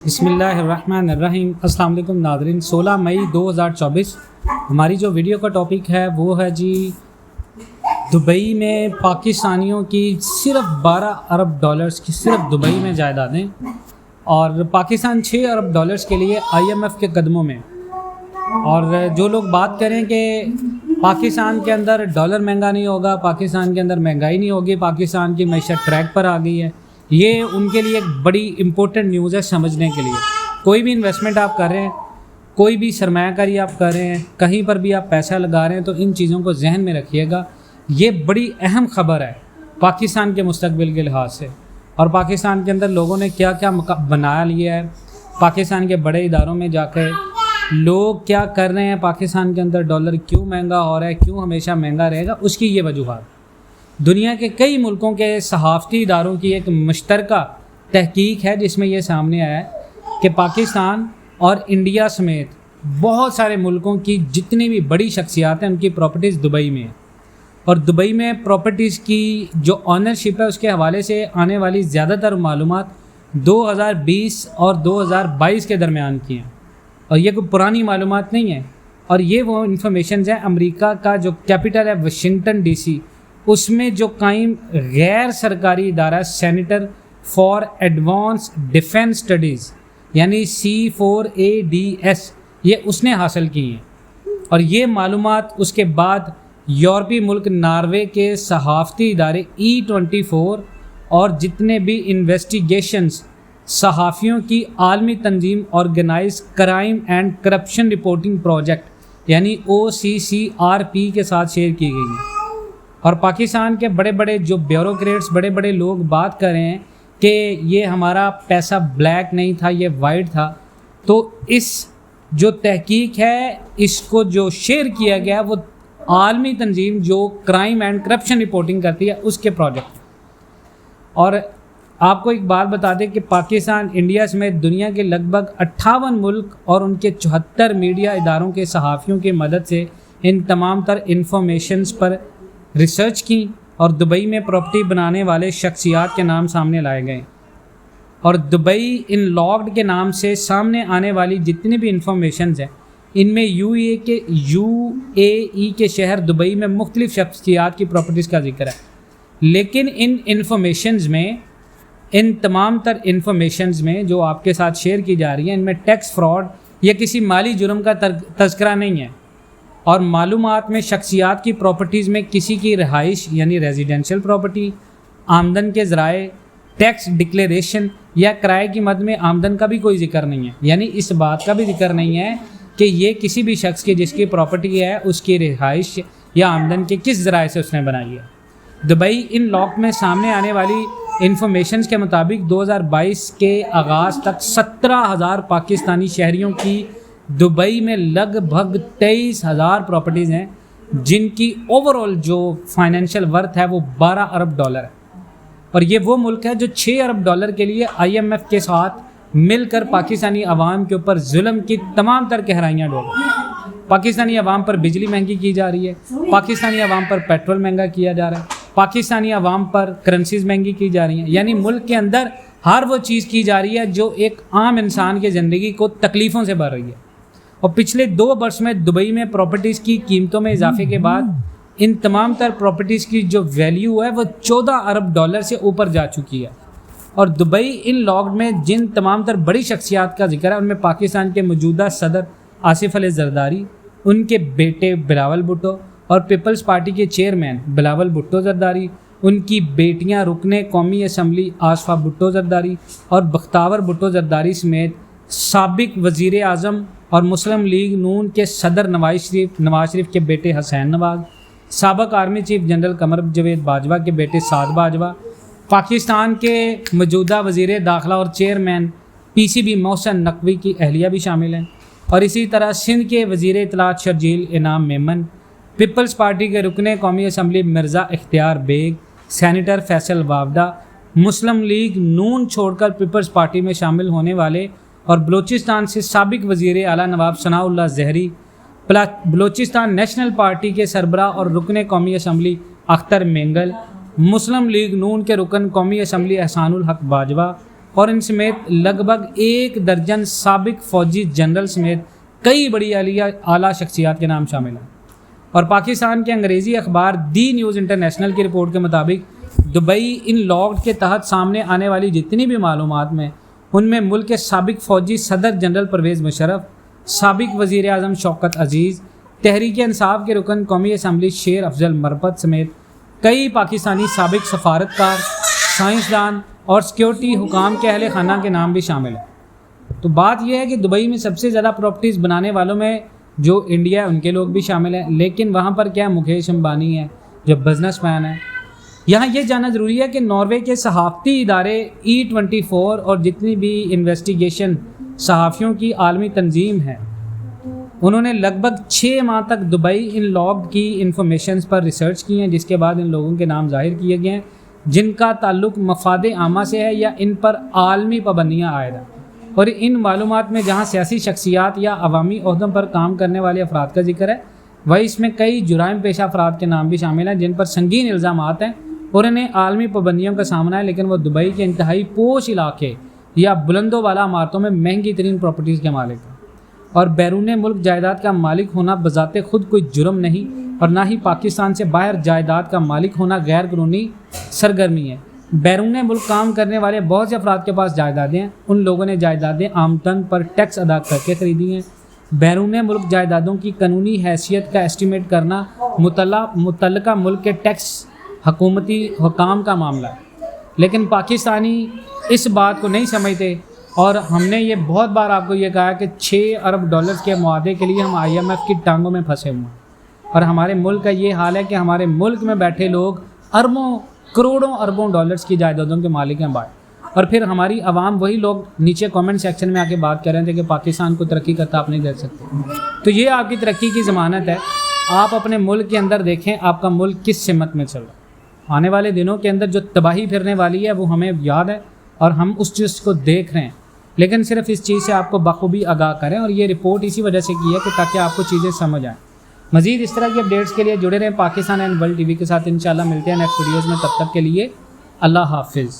بسم اللہ الرحمن الرحیم۔ السلام علیکم ناظرین، 16 مئی 2024 ہماری جو ویڈیو کا ٹاپک ہے وہ ہے دبئی میں پاکستانیوں کی صرف 12 ارب ڈالرز کی صرف دبئی میں جائیدادیں، اور پاکستان 6 ارب ڈالرز کے لیے IMF کے قدموں میں۔ اور جو لوگ بات کریں کہ پاکستان کے اندر ڈالر مہنگا نہیں ہوگا، پاکستان کے اندر مہنگائی نہیں ہوگی، پاکستان کی معیشت ٹریک پر آ گئی ہے، یہ ان کے لیے ایک بڑی امپورٹنٹ نیوز ہے سمجھنے کے لیے۔ کوئی بھی انویسٹمنٹ آپ کر رہے ہیں، کوئی بھی سرمایہ کاری آپ کر رہے ہیں، کہیں پر بھی آپ پیسہ لگا رہے ہیں تو ان چیزوں کو ذہن میں رکھیے گا، یہ بڑی اہم خبر ہے پاکستان کے مستقبل کے لحاظ سے۔ اور پاکستان کے اندر لوگوں نے کیا کیا بنا لیا ہے، پاکستان کے بڑے اداروں میں جا کے لوگ کیا کر رہے ہیں، پاکستان کے اندر ڈالر کیوں مہنگا ہو رہا ہے، کیوں ہمیشہ مہنگا رہے گا، اس کی یہ وجوہات۔ دنیا کے کئی ملکوں کے صحافتی اداروں کی ایک مشترکہ تحقیق ہے جس میں یہ سامنے آیا ہے کہ پاکستان اور انڈیا سمیت بہت سارے ملکوں کی جتنی بھی بڑی شخصیات ہیں ان کی پراپرٹیز دبئی میں ہیں، اور دبئی میں پراپرٹیز کی جو آنرشپ ہے اس کے حوالے سے آنے والی زیادہ تر معلومات 2020 اور 2022 کے درمیان کی ہیں، اور یہ کوئی پرانی معلومات نہیں ہیں۔ اور یہ وہ انفارمیشنز ہیں، امریکہ کا جو کیپٹل ہے واشنگٹن DC، اس میں جو قائم غیر سرکاری ادارہ centre for advance defence studies یعنی C4ADS، یہ اس نے حاصل کی ہیں۔ اور یہ معلومات اس کے بعد یورپی ملک ناروے کے صحافتی ادارے E24 اور جتنے بھی انویسٹیگیشنز صحافیوں کی عالمی تنظیم organized crime and corruption reporting project یعنی OCCRP کے ساتھ شیئر کی گئی ہیں۔ اور پاکستان کے بڑے بڑے جو بیوروکریٹس، بڑے بڑے لوگ بات کر رہے ہیں کہ یہ ہمارا پیسہ بلیک نہیں تھا، یہ وائٹ تھا، تو اس جو تحقیق ہے اس کو جو شیئر کیا گیا وہ عالمی تنظیم جو کرائم اینڈ کرپشن رپورٹنگ کرتی ہے اس کے پروجیکٹ۔ اور آپ کو ایک بات بتا دیں کہ پاکستان انڈیا سمیت دنیا کے لگ بھگ 58 ملک اور ان کے 74 میڈیا اداروں کے صحافیوں کی مدد سے ان تمام تر انفارمیشنز پر ریسرچ کی اور دبئی میں پراپرٹی بنانے والے شخصیات کے نام سامنے لائے گئے۔ اور دبئی ان لاکڈ کے نام سے سامنے آنے والی جتنی بھی انفارمیشنز ہیں ان میں UAE کے شہر دبئی میں مختلف شخصیات کی پراپرٹیز کا ذکر ہے، لیکن ان انفارمیشنز میں، ان تمام تر انفارمیشنز میں جو آپ کے ساتھ شیئر کی جا رہی ہیں ان میں ٹیکس فراڈ یا کسی مالی جرم کا تذکرہ نہیں ہے، اور معلومات میں شخصیات کی پراپرٹیز میں کسی کی رہائش یعنی ریزیڈینشل پراپرٹی، آمدن کے ذرائع، ٹیکس ڈکلیریشن یا کرائے کی مد میں آمدن کا بھی کوئی ذکر نہیں ہے، یعنی اس بات کا بھی ذکر نہیں ہے کہ یہ کسی بھی شخص کی جس کی پراپرٹی ہے اس کی رہائش یا آمدن کے کس ذرائع سے اس نے بنائی ہے۔ دبئی ان لاک میں سامنے آنے والی انفارمیشنز کے مطابق 2022 کے آغاز تک 17,000 پاکستانی شہریوں کی دبئی میں لگ بھگ 23,000 پراپرٹیز ہیں، جن کی اوورال جو فائنینشیل ورتھ ہے وہ 12 ارب ڈالر ہے۔ اور یہ وہ ملک ہے جو 6 ارب ڈالر کے لیے IMF کے ساتھ مل کر پاکستانی عوام کے اوپر ظلم کی تمام تر گہرائیاں ڈال رہا ہے۔ پاکستانی عوام پر بجلی مہنگی کی جا رہی ہے، پاکستانی عوام پر پیٹرول مہنگا کیا جا رہا ہے، پاکستانی عوام پر کرنسیز مہنگی کی جا رہی ہیں، یعنی ملک کے اندر ہر وہ چیز کی جا رہی ہے جو ایک عام انسان کی زندگی کو تکلیفوں سے بھر رہی ہے۔ اور پچھلے 2 برس میں دبئی میں پراپرٹیز کی قیمتوں میں اضافے کے بعد ان تمام تر پراپرٹیز کی جو ویلیو ہے وہ 14 ارب ڈالر سے اوپر جا چکی ہے۔ اور دبئی ان لاکڈ میں جن تمام تر بڑی شخصیات کا ذکر ہے ان میں پاکستان کے موجودہ صدر آصف علی زرداری، ان کے بیٹے بلاول بھٹو اور پیپلز پارٹی کے چیئرمین بلاول بھٹو زرداری، ان کی بیٹیاں رکن قومی اسمبلی آصفہ بھٹو زرداری اور بختیار بھٹو زرداری سمیت سابق وزیر اعظم اور مسلم لیگ نون کے صدر نواز شریف کے بیٹے حسین نواز، سابق army chief general Qamar Javed Bajwa کے بیٹے سعد باجوہ، پاکستان کے موجودہ وزیر داخلہ اور چیئرمین PCB محسن نقوی کی اہلیہ بھی شامل ہیں، اور اسی طرح سندھ کے وزیر اطلاعات شرجیل انعام میمن، پیپلز پارٹی کے رکن قومی اسمبلی مرزا اختیار بیگ، سینیٹر فیصل وابڈا، مسلم لیگ نون چھوڑ کر پیپلز پارٹی میں شامل ہونے والے اور بلوچستان سے سابق وزیر اعلیٰ نواب ثناء اللہ زہری، بلوچستان نیشنل پارٹی کے سربراہ اور رکن قومی اسمبلی اختر مینگل، مسلم لیگ نون کے رکن قومی اسمبلی احسان الحق باجوہ، اور ان سمیت لگ بھگ 1 درجن سابق فوجی جنرل سمیت کئی بڑی اعلیٰ شخصیات کے نام شامل ہیں۔ اور پاکستان کے انگریزی اخبار دی نیوز انٹرنیشنل کی رپورٹ کے مطابق دبئی ان لاکڈ کے تحت سامنے آنے والی جتنی بھی معلومات میں ان میں ملک کے سابق فوجی صدر جنرل پرویز مشرف، سابق وزیر اعظم شوکت عزیز، تحریک انصاف کے رکن قومی اسمبلی شیر افضل مرپت سمیت کئی پاکستانی سابق سفارتکار، سائنسدان اور سیکیورٹی حکام کے اہل خانہ کے نام بھی شامل ہیں۔ تو بات یہ ہے کہ دبئی میں سب سے زیادہ پراپرٹیز بنانے والوں میں جو انڈیا ہے ان کے لوگ بھی شامل ہیں، لیکن وہاں پر کیا مکیش امبانی ہے جو بزنس مین ہے۔ یہاں یہ جاننا ضروری ہے کہ ناروے کے صحافتی ادارے E24 اور جتنی بھی انویسٹیگیشن صحافیوں کی عالمی تنظیم ہے، انہوں نے لگ بھگ 6 ماہ تک دبئی ان لاکڈ کی انفارمیشنز پر ریسرچ کی ہیں، جس کے بعد ان لوگوں کے نام ظاہر کیے گئے ہیں جن کا تعلق مفاد عامہ سے ہے یا ان پر عالمی پابندیاں عائد ہیں۔ اور ان معلومات میں جہاں سیاسی شخصیات یا عوامی عہدوں پر کام کرنے والے افراد کا ذکر ہے، وہی اس میں کئی جرائم پیشہ افراد کے نام بھی شامل ہیں جن پر سنگین الزامات ہیں اور انہیں عالمی پابندیوں کا سامنا ہے، لیکن وہ دبئی کے انتہائی پوش علاقے یا بلندوں والا عمارتوں میں مہنگی ترین پراپرٹیز کے مالک ہیں۔ اور بیرون ملک جائیداد کا مالک ہونا بذات خود کوئی جرم نہیں، اور نہ ہی پاکستان سے باہر جائیداد کا مالک ہونا غیر قانونی سرگرمی ہے۔ بیرون ملک کام کرنے والے بہت سے افراد کے پاس جائیدادیں ہیں، ان لوگوں نے جائیدادیں آمدن پر ٹیکس ادا کر کے خریدی ہیں۔ بیرون ملک جائیدادوں کی قانونی حیثیت کا ایسٹیمیٹ کرنا متعلقہ ملک کے ٹیکس حکومتی حکام کا معاملہ ہے، لیکن پاکستانی اس بات کو نہیں سمجھتے، اور ہم نے یہ بہت بار آپ کو یہ کہا کہ 6 ارب ڈالرز کے معاہدے کے لیے ہم IMF کی ٹانگوں میں پھنسے ہوئے ہیں، اور ہمارے ملک کا یہ حال ہے کہ ہمارے ملک میں بیٹھے لوگ اربوں کروڑوں اربوں ڈالرز کی جائیدادوں کے مالک ہیں اور پھر ہماری عوام وہی لوگ نیچے کامنٹ سیکشن میں آ کے بات کر رہے تھے کہ پاکستان کو ترقی کرتا آپ نہیں دے سکتے۔ تو یہ آپ کی ترقی کی ضمانت ہے۔ آپ اپنے ملک کے اندر دیکھیں آپ کا ملک کس سمت میں چل رہا ہے۔ آنے والے دنوں کے اندر جو تباہی پھرنے والی ہے وہ ہمیں یاد ہے اور ہم اس چیز کو دیکھ رہے ہیں، لیکن صرف اس چیز سے آپ کو بخوبی آگاہ کریں، اور یہ رپورٹ اسی وجہ سے کی ہے کہ تاکہ آپ کو چیزیں سمجھ آئیں۔ مزید اس طرح کی اپڈیٹس کے لیے جڑے رہیں پاکستان اینڈ ورلڈ TV کے ساتھ۔ انشاءاللہ ملتے ہیں نیکسٹ ویڈیوز میں، تب تک کے لیے اللہ حافظ۔